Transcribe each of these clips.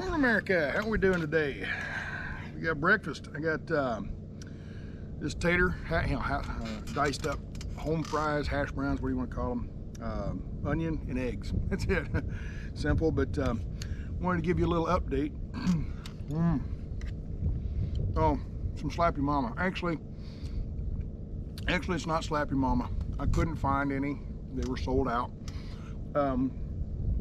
Morning, America. How we doing today? We got breakfast. I got this tater, diced up home fries, hash browns, what do you want to call them? Onion and eggs. That's it. Simple, but wanted to give you a little update. Oh, some Slappy Mama. Actually, it's not Slappy Mama. I couldn't find any. They were sold out.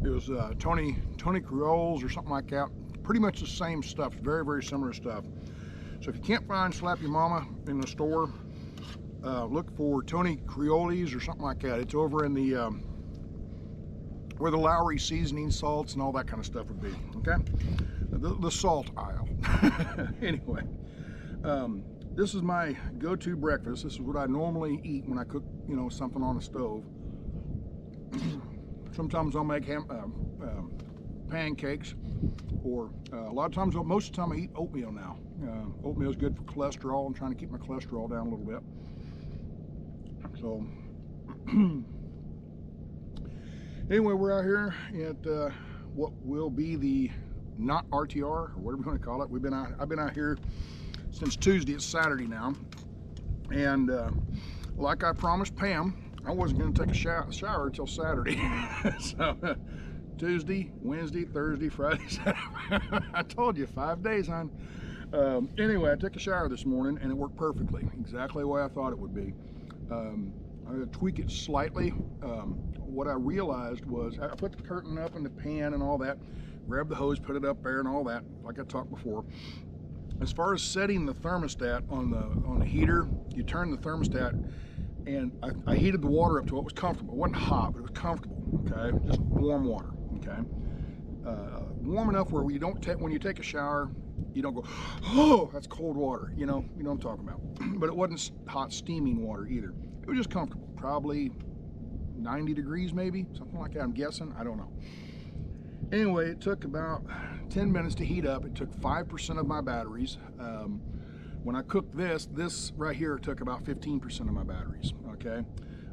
It was Tony Creoles or something like that. Pretty much the same stuff. Very, very similar stuff. So if you can't find Slappy Mama in the store, look for Tony Creoles or something like that. It's over in the where the Lowry seasoning salts and all that kind of stuff would be. Okay, the salt aisle. Anyway, this is my go-to breakfast. This is what I normally eat when I cook, you know, something on the stove. Sometimes I'll make pancakes, or a lot of times, most of the time I eat oatmeal now. Oatmeal is good for cholesterol. I'm trying to keep my cholesterol down a little bit. So anyway, we're out here at what will be the not RTR, or whatever you want to call it. I've been out here since Tuesday. It's Saturday now, and like I promised Pam, I wasn't going to take a shower until Saturday. So Tuesday, Wednesday, Thursday, Friday, Saturday. I told you, 5 days, hon. Anyway, I took a shower this morning and it worked perfectly, exactly the way I thought it would be. I'm going to tweak it slightly. What I realized was I put the curtain up in the pan and all that, grabbed the hose, put it up there and all that, like I talked before. As far as setting the thermostat on the heater, you turn the thermostat, and I heated the water up to what was comfortable. It wasn't hot, but it was comfortable, okay? Just warm water, okay? Warm enough where you don't when you take a shower, you don't go, oh, that's cold water, you know what I'm talking about. But it wasn't hot, steaming water either. It was just comfortable, probably 90 degrees maybe, something like that, I'm guessing, I don't know. Anyway, it took about 10 minutes to heat up. It took 5% of my batteries. When I cooked this right here took about 15% of my batteries, okay?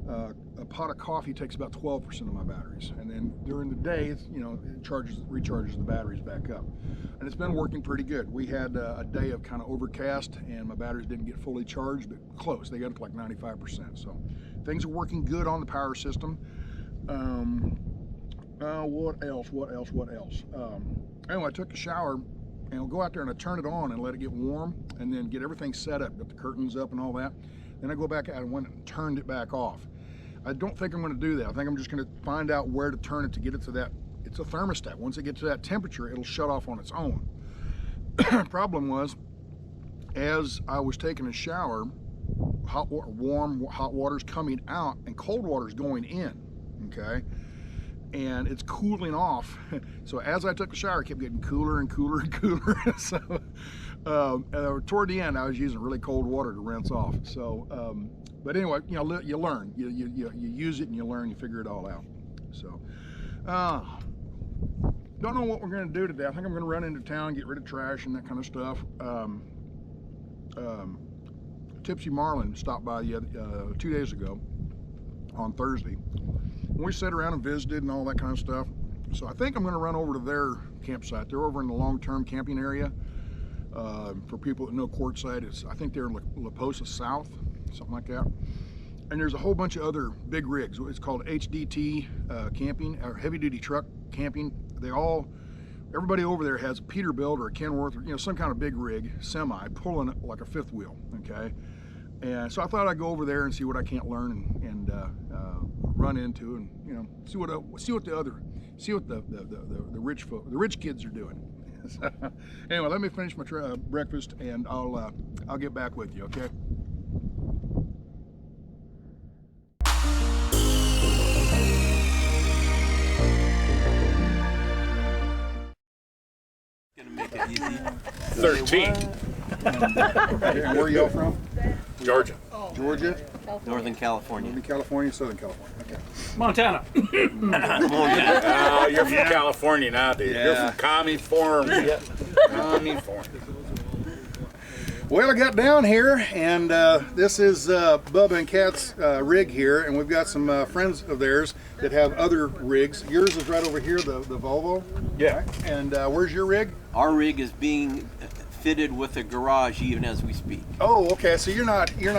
A pot of coffee takes about 12% of my batteries. And then during the day, you know, it recharges the batteries back up. And it's been working pretty good. We had a day of kind of overcast and my batteries didn't get fully charged, but close. They got up to like 95%. So things are working good on the power system. What else? Anyway, I took a shower and I'll go out there and I turn it on and let it get warm and then get everything set up, got the curtains up and all that. Then I go back out and went and turned it back off. I don't think I'm going to do that. I think I'm just going to find out where to turn it to get it to that. It's a thermostat. Once it gets to that temperature, it'll shut off on its own. Problem was, as I was taking a shower, hot water's coming out and cold water's going in, okay? And it's cooling off. So as I took the shower, it kept getting cooler and cooler and cooler. So toward the end, I was using really cold water to rinse off. So, but anyway, you know, you learn. You use it and you learn. You figure it all out. So, don't know what we're going to do today. I think I'm going to run into town, get rid of trash and that kind of stuff. Tipsy Marlin stopped by 2 days ago on Thursday. We sat around and visited and all that kind of stuff. So I think I'm going to run over to their campsite. They're over in the long-term camping area. For people that know Quartzsite, I think they're in La Posa South, something like that. And there's a whole bunch of other big rigs. It's called HDT camping, or heavy-duty truck camping. Everybody over there has a Peterbilt or a Kenworth, or, you know, some kind of big rig, semi, pulling it like a fifth wheel, okay? And so I thought I'd go over there and see what I can't learn and run into, and you know, see what the rich kids are doing. So, anyway, let me finish my breakfast and I'll get back with you, okay? Gonna make it easy. 13. Where are y'all from? Georgia. Georgia? Northern California. Northern California, Southern California. Okay. Montana. Oh, you're from California now, dude. Yeah. You're from Commie Farm. Yep. Commie Farm. Well, I got down here, and this is Bubba and Kat's rig here, and we've got some friends of theirs that have other rigs. Yours is right over here, the Volvo. Yeah. And where's your rig? Our rig is being fitted with a garage even as we speak. Oh, okay. So you're not No,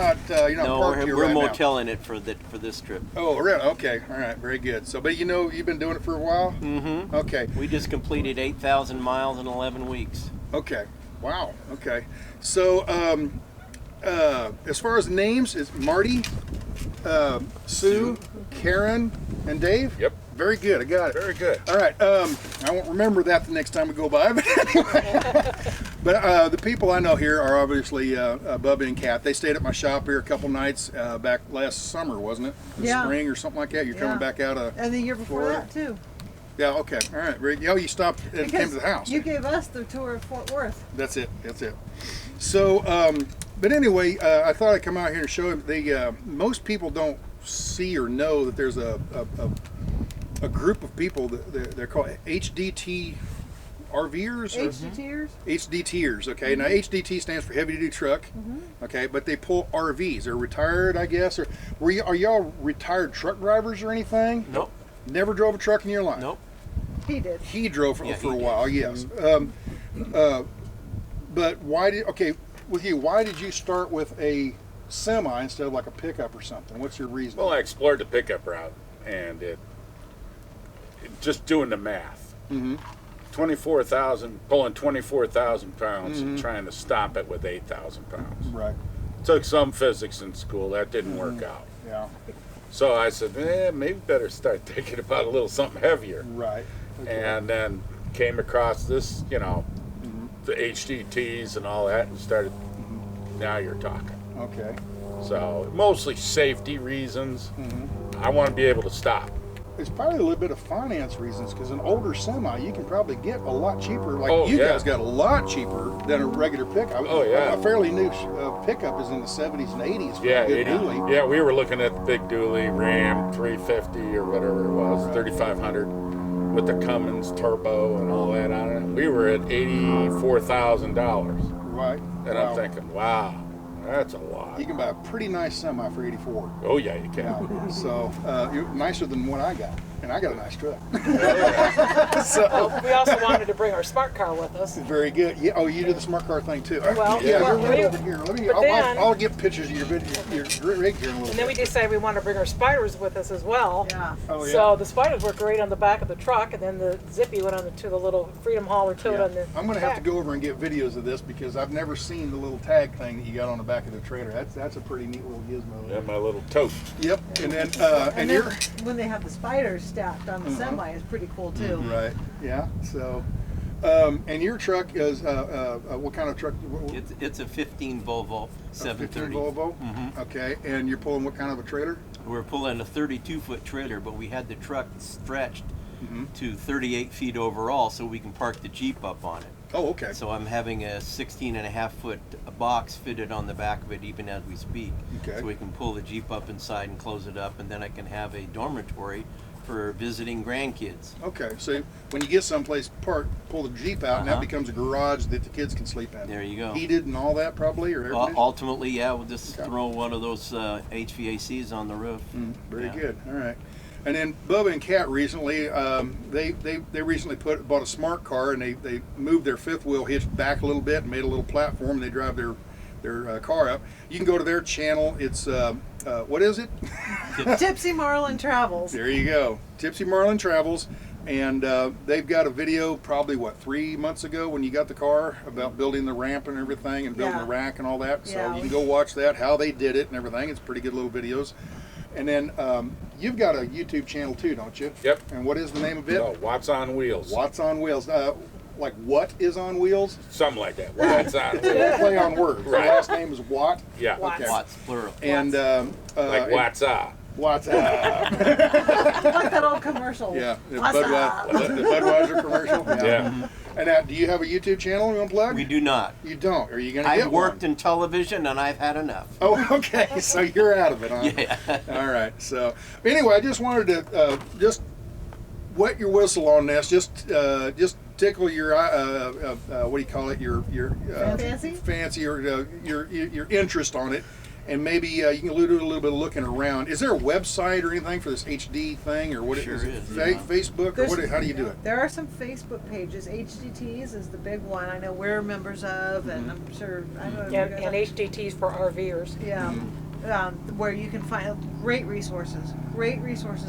parked here we're right now. moteling it for this trip. Oh, really? Okay. All right. Very good. So, but you've been doing it for a while. Mm-hmm. Okay. We just completed 8,000 miles in 11 weeks. Okay. Wow. Okay. So, as far as names, it's Marty, Sue, Karen, and Dave. Yep. Very good. I got it. Very good. All right. I won't remember that the next time we go by, but anyway. But the people I know here are obviously Bubba and Kat. They stayed at my shop here a couple nights back last summer, wasn't it? Yeah. Spring or something like that. You're coming back out of. And the year before Florida? that too. Yeah. Okay. All right. Oh, you stopped and came to the house. You gave us the tour of Fort Worth. That's it. That's it. So, but anyway, I thought I'd come out here and show them. Most people don't see or know that there's a group of people that they're called HDT RVers. HDTers? HDTers. Okay. Now HDT stands for heavy duty truck. Okay, but they pull RVs. They're retired, I guess. Or are y'all retired truck drivers or anything? Nope. Never drove a truck in your life. Nope. He did. He drove for Yeah, a he while, yes. But why did you start with a semi instead of like a pickup or something? What's your reason? Well, I explored the pickup route, and just doing the math. 24,000, pulling 24,000 pounds and trying to stop it with 8,000 pounds. Right. Took some physics in school. That didn't work out. Yeah. So I said, maybe better start thinking about a little something heavier. Right. Okay. And then came across this, the HDTs and all that, and started, now you're talking. Okay. So mostly safety reasons. I want to be able to stop. It's probably a little bit of finance reasons, because an older semi you can probably get a lot cheaper. Like Oh, you yeah. guys got a lot cheaper than a regular pickup. Oh, yeah. A fairly new pickup is in the 70s and 80s for Yeah, a good 80. dually. Yeah, we were looking at the big dually Ram 350 or whatever it was, Right. 3,500 with the Cummins turbo and all that on it. We were at $84,000, Right. and Wow. I'm thinking, wow, that's a lot. You can buy a pretty nice semi for 84. Oh yeah, you can. Yeah. So you're nicer than what I got, and I got a nice truck. So We also wanted to bring our smart car with us. very good. Yeah. Oh, you do the smart car thing too. Well, yeah. well, You're right we- over here. Let me. but then- I'll get pictures of your rig here in a little And then we bit. decided we want to bring our spiders with us as well. Yeah. Oh yeah. So the spiders work great on the back of the truck, and then the zippy went to the little freedom hauler tote Yeah. on the I'm gonna have to back. go over and get videos of this because I've never seen the little tag thing that you got on the back of the trailer. That's a pretty neat little gizmo. Yeah, my little tote. Yep. And then And you're then when they have the spiders stacked on the semi, it's pretty cool too. right. Yeah. So and your truck is what kind of truck? It's a 15 Volvo 730. 15 Volvo. Okay. And you're pulling what kind of a trailer? We're pulling a 32-foot trailer, but we had the truck stretched to 38 feet overall so we can park the Jeep up on it. Oh, okay. So I'm having a 16.5-foot box fitted on the back of it even as we speak. Okay. So we can pull the Jeep up inside and close it up, and then I can have a dormitory for visiting grandkids. Okay, so when you get someplace parked, pull the Jeep out, and that Uh-huh. becomes a garage that the kids can sleep in. There you go. Heated and all that, probably, or air conditioned? Ultimately, yeah, we'll just Okay. throw one of those HVACs on the roof. Very Yeah. good. All right. And then Bubba and Kat recently, they recently bought a smart car, and they moved their fifth wheel hitch back a little bit and made a little platform. And they drive their car up. You can go to their channel. It's what is it? Tipsy Marlin Travels. There you go, Tipsy Marlin Travels, and they've got a video probably 3 months ago when you got the car about building the ramp and everything and building Yeah. the rack and all that. So Yeah, you can go watch that, how they did it and everything. It's pretty good little videos. And then you've got a YouTube channel too, don't you? Yep. And what is the name of it? Oh, Watts on Wheels. What's on Wheels? Like what is on wheels? Something like that. Watts on So Wheels. play on words. Right. The last name is Watt. Yeah. Watts. Okay. Watts, plural. And Like Watts on. What's Like that old commercial. Yeah, the What's up? Budweiser commercial. Yeah. And do you have a YouTube channel you want to plug? We do not. You don't. Are you going to get I've worked one? in television and I've had enough. Oh, okay. So you're out of it, huh? Yeah. All right. So anyway, I just wanted to just wet your whistle on this. Just tickle your what do you call it? Your Fancy? fancy or your interest on it, and maybe you can do a little bit of looking around. Is there a website or anything for this HD thing, or what? Sure is it? is, Facebook, or what? How do you do it? There are some Facebook pages. HDTs is the big one. I know we're members of, and I'm sure I don't know. if you And, guys and HDTs for RVers. Yeah, where you can find great resources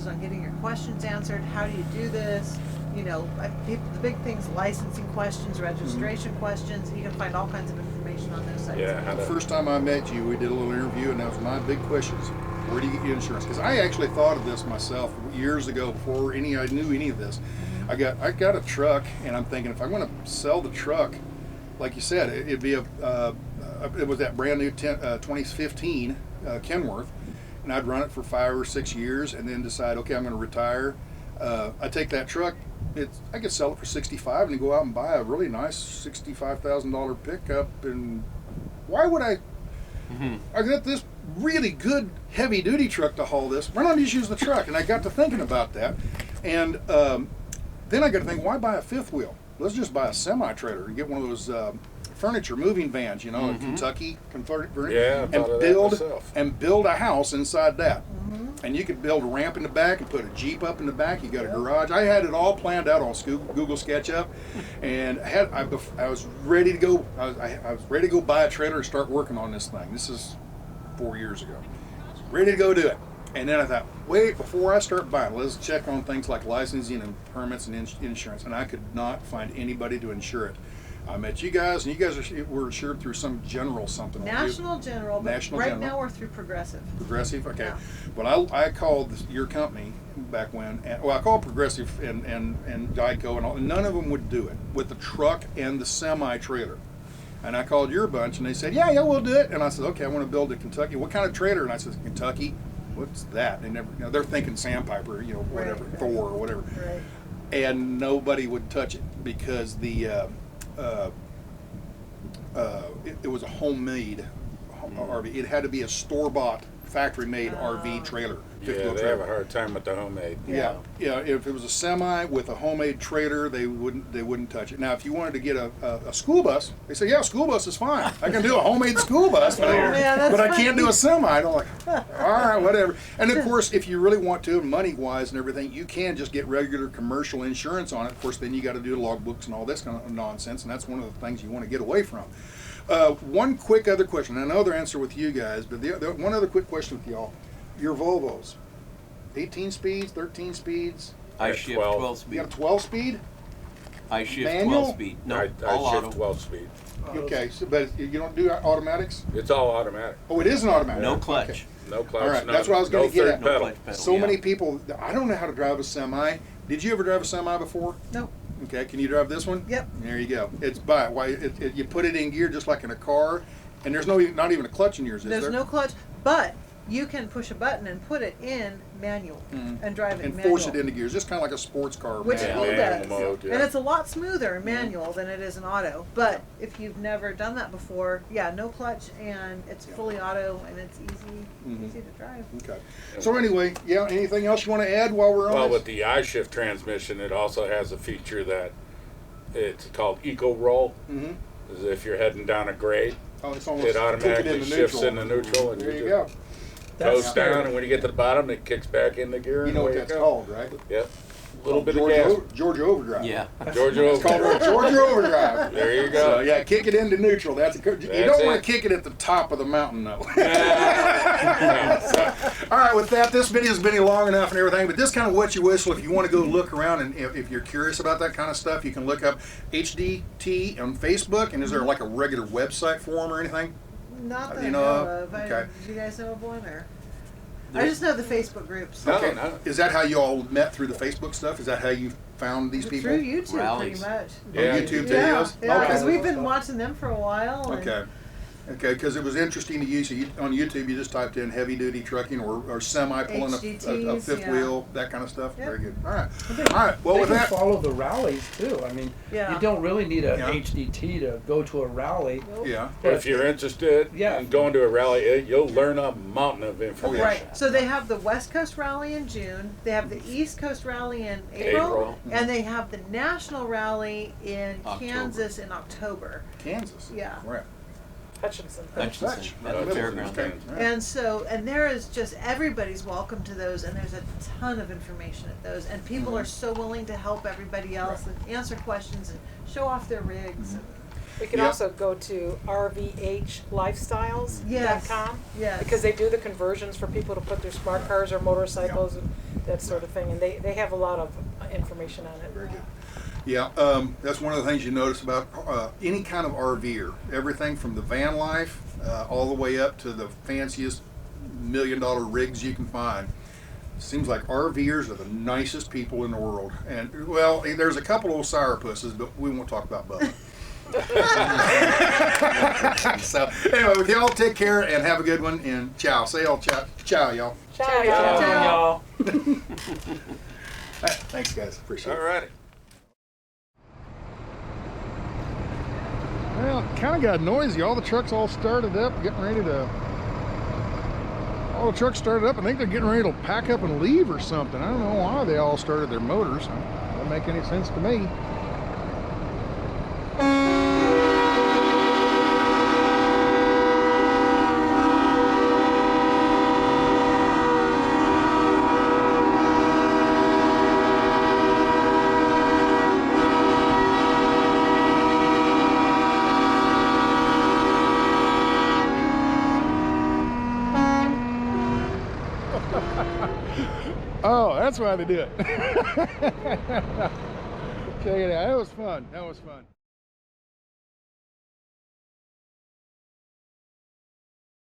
on getting your questions answered. How do you do this? You know, the big things: licensing questions, registration questions. You can find all kinds of information on those sites. Yeah, The first time I met you, we did a little interview, and that was my big questions. Where do you get your insurance? Because I actually thought of this myself years ago before I knew any of this. I got a truck, and I'm thinking if I want to sell the truck, like you said, it'd be it was that brand new 2015 Kenworth, and I'd run it for 5 or 6 years, and then decide, okay, I'm going to retire. I take that truck. I could sell it for $65 and go out and buy a really nice $65,000 pickup. And why would I? I got this really good heavy duty truck to haul this. Why not just use the truck? And I got to thinking about that, and then I got to think, why buy a fifth wheel? Let's just buy a semi trailer and get one of those furniture moving vans, you know, in Kentucky, Yeah, I thought of that myself. and build a house inside that. And you could build a ramp in the back and put a Jeep up in the back. You got a garage. I had it all planned out on Google SketchUp, and I was ready to go. I was ready to go buy a trailer and start working on this thing. This is 4 years ago. Ready to go do it. And then I thought, wait, before I start buying, let's check on things like licensing and permits and insurance. And I could not find anybody to insure it. I met you guys, and you guys were insured through some general something. National General, but National right General. now we're through Progressive. Progressive, okay. Yeah. Well, I called your company back when. I called Progressive and Geico and all. And none of them would do it with the truck and the semi trailer. And I called your bunch, and they said, yeah, we'll do it. And I said, okay, I want to build a Kentucky. What kind of trailer? And I said, Kentucky. What's that? They never. You know, they're thinking Sandpiper, you know, whatever, Right. Thor or whatever. Right. And nobody would touch it because it was a homemade RV. It had to be a store-bought, factory-made RV trailer. Yeah, they have a hard time with the homemade. Yeah. If it was a semi with a homemade trailer, they wouldn't touch it. Now, if you wanted to get a school bus, they say, yeah, school bus is fine. I can do a homemade school bus, but I can't do a semi. I'm like, all right, whatever. And of course, if you really want to, money-wise and everything, you can just get regular commercial insurance on it. Of course, then you got to do logbooks and all this kind of nonsense, and that's one of the things you want to get away from. One quick other question. I know the answer with you guys, but one other quick question with y'all. Your Volvos, 18 speeds, 13 speeds? I At shift 12. 12 You speed. got a 12 speed? I shift Manual? 12 speed. No, I all shift auto. 12 speed. Okay, so, but you don't do automatics? It's all automatic. Oh, it is an automatic? No Okay. clutch. No clutch. All right, no, that's what I was gonna no get third at. No pedal. clutch pedal. So yeah. many people, I don't know how to drive a semi. Did you ever drive a semi before? Nope. Okay, can you drive this one? Yep. There you go. You put it in gear just like in a car, and there's not even a clutch in yours, is There's there? no clutch, but you can push a button and put it in manual and drive it And manual. force it into gears, just kind of like a sports car. Which manual. he manual does. mode, yeah. And it's a lot smoother in manual than it is in auto. But if you've never done that before, yeah, no clutch, and it's fully auto, and it's easy to drive. Okay. So anyway, yeah, anything else you want to add while we're on Well, this? with the I-shift transmission, it also has a feature that it's called Eco Roll. Mhm. As if you're heading down a grade, Oh, it's almost it automatically into shifts neutral. into neutral, and There you you just go. goes down, and when you get to the bottom, it kicks back in the gear. You and know what away that's go. called, right? Yep. A little bit of gas. Georgia Overdrive. Yeah. Georgia It's called Overdrive. Georgia Overdrive. There you So go. yeah, kick it into neutral. You That's don't want it. to kick it at the top of the mountain though. No. All right, with that, this video's been long enough and everything, but this kind of wet your whistle. If you want to go look around and if you're curious about that kind of stuff, you can look up HDT on Facebook. And is there like a regular website for them or anything? Not that You I know, know of. okay. Do you guys know of one? Or? I There's- just know the Facebook groups. No, Okay. no. Is that how you all met through the Facebook stuff? Is that how you found these people? Through YouTube, Rallies. pretty much. Yeah. YouTube Yeah, videos? yeah, because Okay. we've been watching them for a while. And, Okay. Okay, because it was interesting to use. On YouTube, you just typed in heavy duty trucking or semi pulling a HDTs, fifth yeah. wheel, that kind of stuff. Yep. Very good. All right. All right. Well, They with can that, follow the rallies too. I mean, Yeah. you don't really need a Yeah. HDT to go to a rally. yeah. But if you're interested Yeah. in going to a rally, you'll learn a mountain of information. Right. So they have the West Coast Rally in June. They have the East Coast Rally in April. And they have the National Rally in October. Kansas in October. Kansas. Yeah. Right. Hutchinson. Hutchinson, Touch. at the Middle. fairground. Okay. Right. And so, and there is just, everybody's welcome to those, and there's a ton of information at those, and people are so willing to help everybody else and answer questions and show off their rigs. We can Yep. also go to rvhlifestyles.com Yes. Yes. because they do the conversions for people to put their smart cars or motorcycles and that sort of thing, and they have a lot of information on it. Very good. Yeah, that's one of the things you notice about any kind of RVer. Everything from the van life all the way up to the fanciest $1 million rigs you can find. Seems like RVers are the nicest people in the world. And, well, there's a couple old sourpusses, but we won't talk about Bubba. So, anyway, with y'all, take care and have a good one. And ciao. Say all ciao, ciao, y'all. Ciao, y'all. Ciao. Thanks, guys. Appreciate it. All righty. Well, kind of got noisy. All the trucks all started up, getting ready to... All the trucks started up. I think they're getting ready to pack up and leave or something. I don't know why they all started their motors. Doesn't make any sense to me. Oh, that's why they do it. Check it out. That was fun. That was fun.